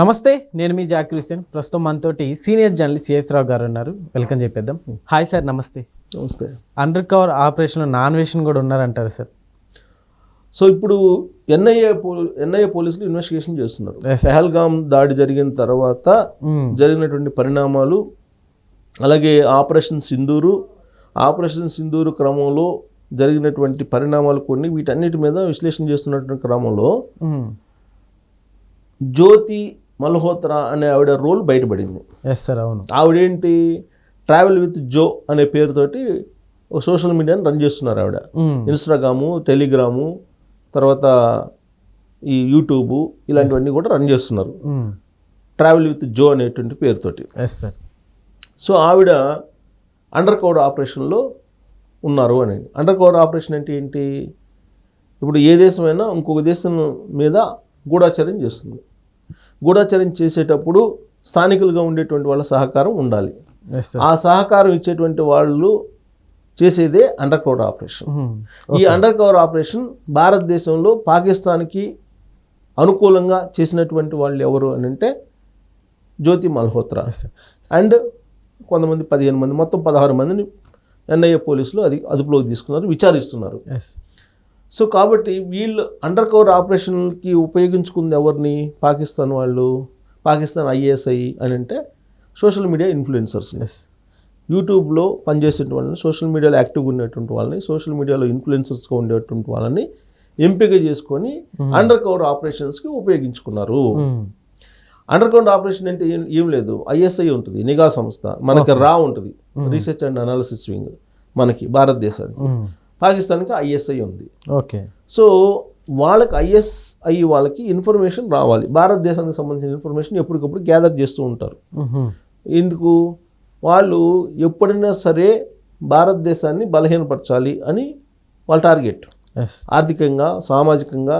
నమస్తే, నేను మీ జాకిర్ హుసేన్. ప్రస్తుతం మనతోటి సీనియర్ జర్నలిస్ట్ సిఎస్ రావు గారు ఉన్నారు. వెల్కమ్ చెప్పేద్దాం. హాయ్ సార్, నమస్తే. నమస్తే. అండర్ కవర్ ఆపరేషన్లో నాన్ వేషన్ కూడా ఉన్నారంటారు సార్. సో ఇప్పుడు ఎన్ఐఏ పోలీసులు ఇన్వెస్టిగేషన్ చేస్తున్నారు. పెహల్గాం దాడి జరిగిన తర్వాత జరిగినటువంటి పరిణామాలు, అలాగే ఆపరేషన్ సింధూరు క్రమంలో జరిగినటువంటి పరిణామాలు కొన్ని, వీటన్నిటి మీద విశ్లేషణ చేస్తున్నటువంటి క్రమంలో జ్యోతి మల్హోత్రా అనే ఆవిడ రోల్ బయటపడింది. అవును. ఆవిడేంటి, ట్రావెల్ విత్ జో అనే పేరుతోటి ఒక సోషల్ మీడియాని రన్ చేస్తున్నారు ఆవిడ. ఇన్స్టాగ్రాము, టెలిగ్రాము, తర్వాత ఈ యూట్యూబ్, ఇలాంటివన్నీ కూడా రన్ చేస్తున్నారు ట్రావెల్ విత్ జో అనేటువంటి పేరుతోటి. సో ఆవిడ అండర్ కవర్ ఆపరేషన్లో ఉన్నారు అని. అండర్ కవర్ ఆపరేషన్ అంటే ఏంటి? ఇప్పుడు ఏ దేశమైనా ఇంకొక దేశం మీద గూఢాచర్యం చేస్తుంది. గూఢాచర్యం చేసేటప్పుడు స్థానికులుగా ఉండేటువంటి వాళ్ళ సహకారం ఉండాలి. ఆ సహకారం ఇచ్చేటువంటి వాళ్ళు చేసేదే అండర్ కవర్ ఆపరేషన్. ఈ అండర్ కవర్ ఆపరేషన్ భారతదేశంలో పాకిస్తాన్కి అనుకూలంగా చేసినటువంటి వాళ్ళు ఎవరు అని అంటే జ్యోతి మల్హోత్రా అండ్ కొంతమంది 15 మంది, మొత్తం 16 మందిని ఎన్ఐఏ పోలీసులు అదుపులోకి తీసుకున్నారు, విచారిస్తున్నారు. సో కాబట్టి వీళ్ళు అండర్ కవర్ ఆపరేషన్కి ఉపయోగించుకుంది ఎవరిని? పాకిస్తాన్ వాళ్ళు, పాకిస్తాన్ ఐఎస్ఐ అని అంటే సోషల్ మీడియా ఇన్ఫ్లుయెన్సర్స్. యూట్యూబ్లో పనిచేసే వాళ్ళని, సోషల్ మీడియాలో యాక్టివ్గా ఉండేటువంటి వాళ్ళని, సోషల్ మీడియాలో ఇన్ఫ్లుయెన్సర్స్గా ఉండేటువంటి వాళ్ళని ఎంపిక చేసుకొని అండర్ కవర్ ఆపరేషన్స్కి ఉపయోగించుకున్నారు. అండర్ కవర్ ఆపరేషన్ అంటే ఏం లేదు, ఐఎస్ఐ ఉంటుంది, నిఘా సంస్థ, మనకి రా ఉంటుంది, రీసెర్చ్ అండ్ అనాలిసిస్ వింగ్ మనకి భారతదేశానికి. పాకిస్తాన్కి ఐఎస్ఐ ఉంది. ఓకే. సో వాళ్ళకి ఐఎస్ఐ వాళ్ళకి ఇన్ఫర్మేషన్ రావాలి, భారతదేశానికి సంబంధించిన ఇన్ఫర్మేషన్ ఎప్పటికప్పుడు గ్యాదర్ చేస్తూ ఉంటారు. ఎందుకు? వాళ్ళు ఎప్పుడైనా సరే భారతదేశాన్ని బలహీనపరచాలి అని వాళ్ళ టార్గెట్. ఆర్థికంగా, సామాజికంగా,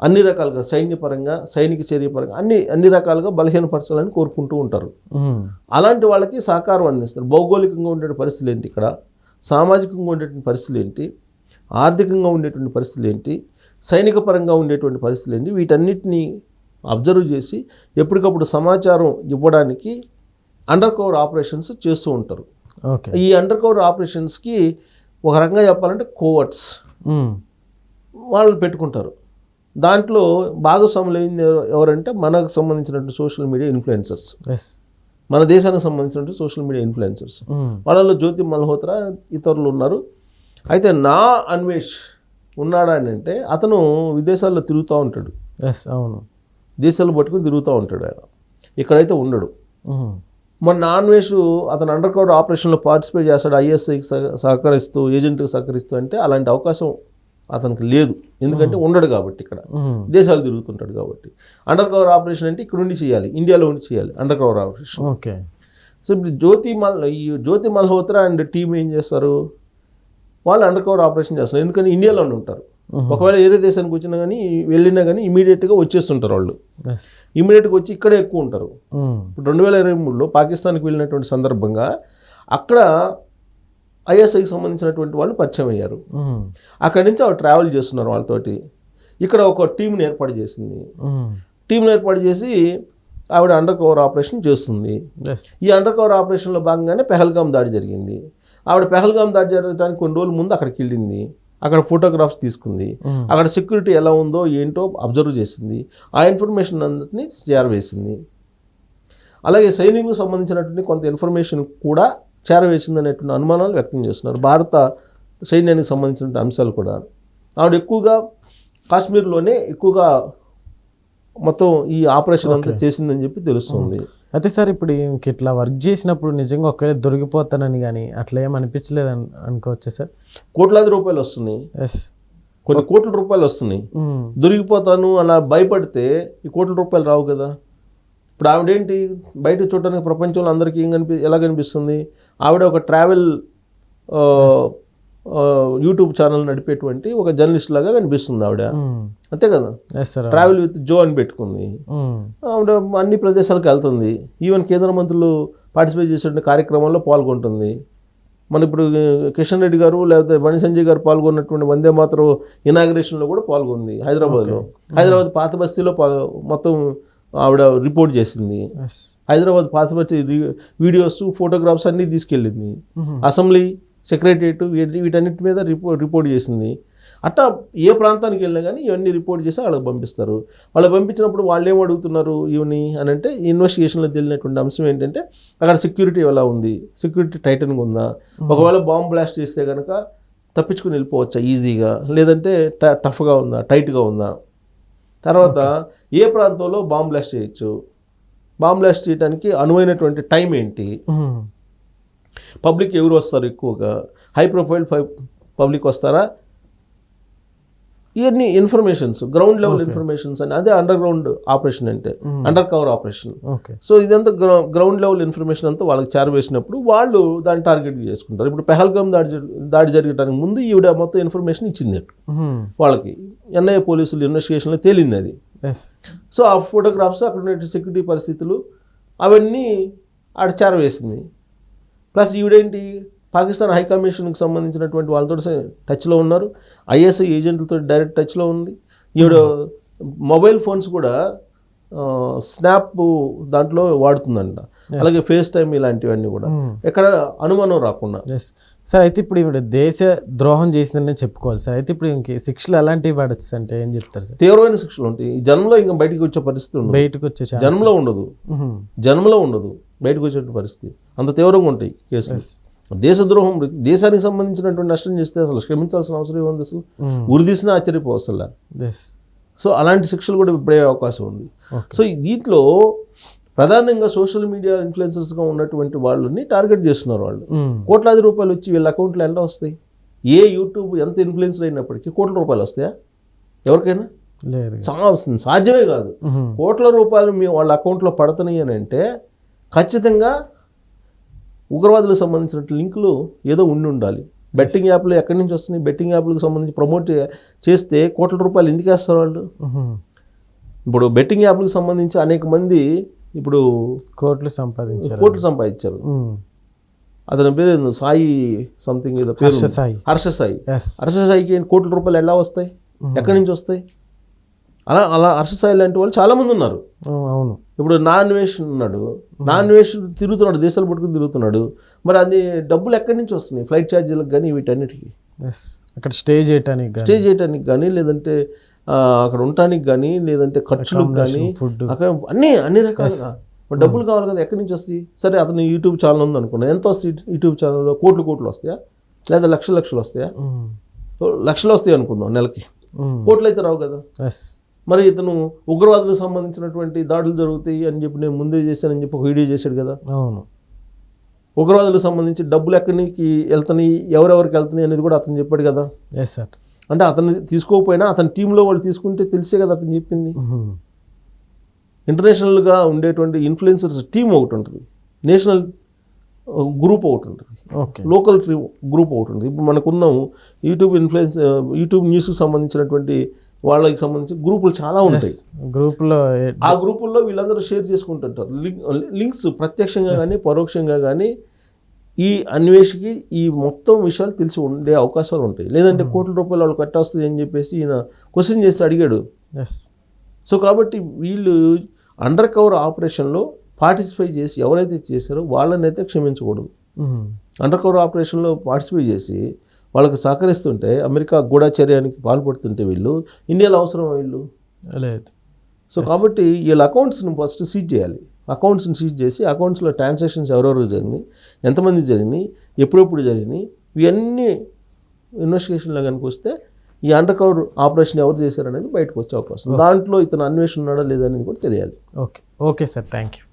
అన్ని రకాలుగా, సైన్యపరంగా, సైనిక చర్యపరంగా అన్ని రకాలుగా బలహీనపరచాలని కోరుకుంటూ ఉంటారు. అలాంటి వాళ్ళకి సహకారం అందిస్తారు. భౌగోళికంగా ఉండే పరిస్థితులు ఏంటి, ఇక్కడ సామాజికంగా ఉండేటువంటి పరిస్థితులు ఏంటి, ఆర్థికంగా ఉండేటువంటి పరిస్థితులు ఏంటి, సైనిక పరంగా ఉండేటువంటి పరిస్థితులు ఏంటి, వీటన్నిటిని అబ్జర్వ్ చేసి ఎప్పటికప్పుడు సమాచారం ఇవ్వడానికి అండర్ కవర్ ఆపరేషన్స్ చేస్తూ ఉంటారు. ఈ అండర్ కవర్ ఆపరేషన్స్కి ఒక రకంగా చెప్పాలంటే కోవర్ట్స్ వాళ్ళని పెట్టుకుంటారు. దాంట్లో భాగస్వాములు ఎవరంటే మనకు సంబంధించినటువంటి సోషల్ మీడియా ఇన్ఫ్లుయెన్సర్స్, మన దేశానికి సంబంధించినటువంటి సోషల్ మీడియా ఇన్ఫ్లుయెన్సర్స్. వాళ్ళలో జ్యోతి మల్హోత్రా, ఇతరులు ఉన్నారు. అయితే నా అన్వేష్ ఉన్నాడా అని అంటే అతను విదేశాల్లో తిరుగుతూ ఉంటాడు. అవును, దేశాలు పట్టుకుని తిరుగుతూ ఉంటాడు ఆయన, ఇక్కడైతే ఉండడు. మొన్న అన్వేష్ అతను అండర్ కవర్ ఆపరేషన్లో పార్టిసిపేట్ చేస్తాడు, ఐఎస్ఐకి సహకరిస్తూ, ఏజెంట్కి సహకరిస్తూ. అంటే అలాంటి అవకాశం అతనికి లేదు, ఎందుకంటే ఉండడు కాబట్టి, ఇక్కడ దేశాలు తిరుగుతుంటాడు కాబట్టి. అండర్ కవర్ ఆపరేషన్ అంటే ఇక్కడ ఉండి చేయాలి, ఇండియాలో ఉండి చేయాలి under cover operation. Okay. So ఇప్పుడు జ్యోతి మల్హోత్రా అండ్ టీం ఏం చేస్తారు? వాళ్ళు అండర్ కవర్ ఆపరేషన్ చేస్తారు, ఎందుకంటే ఇండియాలోనే ఉంటారు. ఒకవేళ వేరే దేశానికి వచ్చినా కానీ వెళ్ళినా కానీ ఇమీడియట్గా వచ్చేస్తుంటారు వాళ్ళు, ఇమీడియట్గా వచ్చి ఇక్కడే ఎక్కువ ఉంటారు. ఇప్పుడు 2023లో పాకిస్తాన్కి వెళ్ళినటువంటి సందర్భంగా అక్కడ ఐఎస్ఐకి సంబంధించినటువంటి వాళ్ళు పరిచయం అయ్యారు. అక్కడి నుంచి ఆవిడ ట్రావెల్ చేస్తున్నారు వాళ్ళతోటి. ఇక్కడ ఒక టీంని ఏర్పాటు చేసింది. టీంని ఏర్పాటు చేసి ఆవిడ అండర్ కవర్ ఆపరేషన్ చేస్తుంది. ఈ అండర్ కవర్ ఆపరేషన్లో భాగంగానే పెహల్గాం దాడి జరిగింది. ఆవిడ పెహల్గాం దాడి జరగడానికి కొన్ని రోజుల ముందు అక్కడికి వెళ్ళింది, అక్కడ ఫోటోగ్రాఫ్స్ తీసుకుంది, అక్కడ సెక్యూరిటీ ఎలా ఉందో ఏంటో అబ్జర్వ్ చేసింది, ఆ ఇన్ఫర్మేషన్ అందరినీ చేరవేసింది. అలాగే సైనికులకు సంబంధించినటువంటి కొంత ఇన్ఫర్మేషన్ కూడా చేరవేసింది అనేటువంటి అనుమానాలు వ్యక్తం చేస్తున్నారు. భారత సైన్యానికి సంబంధించిన అంశాలు కూడా ఆవిడ ఎక్కువగా కాశ్మీర్లోనే ఎక్కువగా మొత్తం ఈ ఆపరేషన్ అంతా చేసిందని చెప్పి తెలుస్తుంది. అయితే సార్, ఇప్పుడు ఇట్లా వర్క్ చేసినప్పుడు నిజంగా ఒకవేళ దొరికిపోతానని కానీ అట్లా ఏం అనిపించలేదు అనుకోవచ్చా సార్? కోట్లాది రూపాయలు వస్తున్నాయి, కొన్ని కోట్ల రూపాయలు వస్తున్నాయి. దొరికిపోతాను అలా భయపడితే ఈ కోట్ల రూపాయలు రావు కదా. ఇప్పుడు ఆవిడేంటి, బయట చూడడానికి ప్రపంచంలో అందరికీ ఎలా కనిపిస్తుంది? ఆవిడ ఒక ట్రావెల్ యూట్యూబ్ ఛానల్ నడిపేటువంటి ఒక జర్నలిస్ట్ లాగా కనిపిస్తుంది ఆవిడ, అంతే కదా. ట్రావెల్ విత్ జో అని పెట్టుకుంది. ఆవిడ అన్ని ప్రదేశాలకు వెళ్తుంది, ఈవెన్ కేంద్ర మంత్రులు పార్టిసిపేట్ చేసే కార్యక్రమాల్లో పాల్గొంటుంది. మన ఇప్పుడు కిషన్ రెడ్డి గారు లేకపోతే బండి సంజయ్ గారు పాల్గొన్నటువంటి వందే మాతరం ఇనాగ్రేషన్లో కూడా పాల్గొంది హైదరాబాద్లో. హైదరాబాద్ పాత బస్తీలో మొత్తం ఆవిడ రిపోర్ట్ చేసింది. ఎస్. హైదరాబాద్ పాసిపతి వీడియోస్, ఫోటోగ్రాఫ్స్ అన్నీ తీసుకెళ్ళింది. అసెంబ్లీ, సెక్రటరియట్ వీటన్నిటి మీద రిపోర్ట్ చేసింది. అట్టా ఏ ప్రాంతానికి వెళ్ళినా కానీ ఇవన్నీ రిపోర్ట్ చేసి వాళ్ళకి పంపిస్తారు. వాళ్ళకి పంపించినప్పుడు వాళ్ళు ఏం అడుగుతున్నారు ఇవన్నీ అని అంటే, ఇన్వెస్టిగేషన్లో తెలియనటువంటి అంశం ఏంటంటే అక్కడ సెక్యూరిటీ ఎలా ఉంది, సెక్యూరిటీ టైటన్గా ఉందా, ఒకవేళ బాంబ్ బ్లాస్ట్ చేస్తే కనుక తప్పించుకుని వెళ్ళిపోవచ్చా ఈజీగా, లేదంటే టఫ్గా ఉందా, టైట్గా ఉందా, తర్వాత ఏ ప్రాంతంలో బాంబ్ బ్లాస్ట్ చేయొచ్చు, బాంబ్ బ్లాస్ట్ చేయడానికి అనువైనటువంటి టైం ఏంటి, పబ్లిక్ ఎవరు వస్తారు ఎక్కువగా, హై ప్రొఫైల్ పబ్లిక్ వస్తారా, ఇవన్నీ ఇన్ఫర్మేషన్స్, గ్రౌండ్ లెవెల్ ఇన్ఫర్మేషన్స్ అని. అదే అండర్ గ్రౌండ్ ఆపరేషన్ అంటే, అండర్ కవర్ ఆపరేషన్. సో ఇదంతా గ్రౌండ్ లెవెల్ ఇన్ఫర్మేషన్ అంతా వాళ్ళకి చేరవేసినప్పుడు వాళ్ళు దాన్ని టార్గెట్ చేసుకుంటారు. ఇప్పుడు పెహల్గామ్ దాడి జరగడానికి ముందు ఈవిడ మొత్తం ఇన్ఫర్మేషన్ ఇచ్చింది వాళ్ళకి. ఎన్ఐఏ పోలీసులు ఇన్వెస్టిగేషన్లో తేలింది అది. సో ఆ ఫోటోగ్రాఫ్స్, అక్కడ ఉన్న సెక్యూరిటీ పరిస్థితులు అవన్నీ ఆడ చేరవేసింది. ప్లస్ ఈవిడేంటి, పాకిస్తాన్ హైకమిషన్కి సంబంధించినటువంటి వాళ్ళతో టచ్లో ఉన్నారు, ఐఎస్ఐ ఏజెంట్లతో డైరెక్ట్ టచ్లో ఉంది. ఈవిడ మొబైల్ ఫోన్స్ కూడా స్నాప్ దాంట్లో వాడుతుందంట, అలాగే ఫేస్ టైమ్ ఇలాంటివన్నీ కూడా, ఎక్కడ అనుమానం రాకుండా. సార్ అయితే ఇప్పుడు ఈవిడ దేశ ద్రోహం చేసిందని చెప్పుకోవాలి సార్. అయితే ఇప్పుడు ఇంక శిక్షలు ఎలాంటివి పడచ్చు అంటే ఏం చెప్తారు సార్? తీవ్రమైన శిక్షలు ఉంటాయి. ఈ జన్మలో ఇంకా బయటకు వచ్చే పరిస్థితి ఉండదు, బయటకు వచ్చే జన్మలో ఉండదు బయటకు వచ్చే పరిస్థితి. అంత తీవ్రంగా ఉంటాయి కేసులు. దేశద్రోహం, దేశానికి సంబంధించినటువంటి నష్టం చేస్తే అసలు క్షమించాల్సిన అవసరం ఏముంది, అసలు ఉరిదీసినా ఆశ్చర్యపోవసలా. సో అలాంటి శిక్షలు కూడా పడే అవకాశం ఉంది. సో దీంట్లో ప్రధానంగా సోషల్ మీడియా ఇన్ఫ్లుయెన్సర్స్గా ఉన్నటువంటి వాళ్ళని టార్గెట్ చేస్తున్నారు. వాళ్ళు కోట్లాది రూపాయలు వచ్చి వీళ్ళ అకౌంట్లో ఎలా వస్తాయి? ఏ యూట్యూబ్ ఎంత ఇన్ఫ్లుయెన్సర్ అయినప్పటికీ కోట్ల రూపాయలు వస్తాయా ఎవరికైనా? సాధ్యమే కాదు. కోట్ల రూపాయలు మీ వాళ్ళ అకౌంట్లో పడుతున్నాయి అని అంటే ఖచ్చితంగా ఉగ్రవాదులకు సంబంధించిన లింకులు ఏదో ఉండాలి. బెట్టింగ్ యాప్లు ఎక్కడి నుంచి వస్తున్నాయి? బెట్టింగ్ యాప్లకు సంబంధించి ప్రమోట్ చేస్తే కోట్ల రూపాయలు ఎందుకు వేస్తారు వాళ్ళు? ఇప్పుడు బెట్టింగ్ యాప్లకు సంబంధించి అనేక మంది ఇప్పుడు కోట్లు సంపాదించారు. అతని పేరు సాయి సంథింగ్ ఏదో పేరు, హర్ష సాయికి కోట్ల రూపాయలు ఎలా వస్తాయి? ఎక్కడి నుంచి వస్తాయి? అలా హర్ష సాయి లాంటి వాళ్ళు చాలా మంది ఉన్నారు. అవును. ఇప్పుడు నాన్వేష్ ఉన్నాడు, నాన్వేష్ తిరుగుతున్నాడు, దేశాలు పట్టుకుని తిరుగుతున్నాడు. మరి అది డబ్బులు ఎక్కడి నుంచి వస్తున్నాయి? ఫ్లైట్ ఛార్జీలకు కానీ వీటన్నిటికీ, అక్కడ స్టే చేయటానికి కానీ, లేదంటే అక్కడ ఉండటానికి కానీ, లేదంటే ఖర్చులకు కానీ, అక్కడ అన్ని రకాలుగా డబ్బులు కావాలి కదా, ఎక్కడి నుంచి వస్తాయి? సరే అతను యూట్యూబ్ ఛానల్ ఉంది అనుకున్నా, ఎంత వస్తాయి యూట్యూబ్ ఛానల్లో? కోట్లు వస్తాయా, లేదా లక్షలు వస్తాయా? లక్షలు వస్తాయి అనుకుందాం నెలకి, కోట్లు అయితే రావు కదా. మరి ఇతను ఉగ్రవాదులకు సంబంధించినటువంటి దాడులు జరుగుతాయి అని చెప్పి నేను ముందే చేశానని చెప్పి ఒక వీడియో చేశాడు కదా. అవును. ఉగ్రవాదులకు సంబంధించి డబ్బులు ఎక్కడికి వెళ్తున్నాయి, ఎవరెవరికి వెళ్తున్నాయి అనేది కూడా అతను చెప్పాడు కదా. అంటే అతను తీసుకోకపోయినా అతని టీంలో వాళ్ళు తీసుకుంటే తెలిసే కదా అతను చెప్పింది. ఇంటర్నేషనల్గా ఉండేటువంటి ఇన్ఫ్లుయెన్సర్స్ టీం ఒకటి ఉంటుంది, నేషనల్ గ్రూప్ ఒకటి ఉంటుంది, లోకల్ గ్రూప్ ఒకటి ఉంటుంది. ఇప్పుడు మనకున్నాము యూట్యూబ్ న్యూస్కి సంబంధించినటువంటి వాళ్ళకి సంబంధించి గ్రూపులు చాలా ఉంటాయి. ఆ గ్రూపుల్లో వీళ్ళందరూ షేర్ చేసుకుంటుంటారు లింక్స్, ప్రత్యక్షంగా కానీ పరోక్షంగా కానీ ఈ అన్వేషికి ఈ మొత్తం విషయాలు తెలిసి ఉండే అవకాశాలు ఉంటాయి. లేదంటే కోట్ల రూపాయలు వాళ్ళు కట్టొస్తుంది అని చెప్పేసి ఈయన క్వశ్చన్ చేసి అడిగాడు. సో కాబట్టి వీళ్ళు అండర్ కవర్ ఆపరేషన్లో పార్టిసిపేట్ చేసి ఎవరైతే చేశారో వాళ్ళని అయితే క్షమించకూడదు. అండర్ కవర్ ఆపరేషన్లో పార్టిసిపేట్ చేసి వాళ్ళకి సహకరిస్తుంటే, అమెరికా గూఢచర్యానికి పాల్పడుతుంటే వీళ్ళు ఇండియాలో అవసరం వీళ్ళు లేదు. సో కాబట్టి వీళ్ళ అకౌంట్స్ని ఫస్ట్ సీజ్ చేయాలి. అకౌంట్స్ని సీజ్ చేసి అకౌంట్స్లో ట్రాన్సాక్షన్స్ ఎవరెవరు జరిగినాయి, ఎంతమంది జరిగినాయి, ఎప్పుడెప్పుడు జరిగినాయి, ఇవన్నీ ఇన్వెస్టిగేషన్లో కనుక వస్తే ఈ అండర్ కవర్ ఆపరేషన్ ఎవరు చేశారనేది బయటకు వచ్చే అవకాశం. దాంట్లో ఇతను అన్వేషణ ఉన్నాడా లేదా అనేది కూడా తెలియాలి. Okay sir, thank you.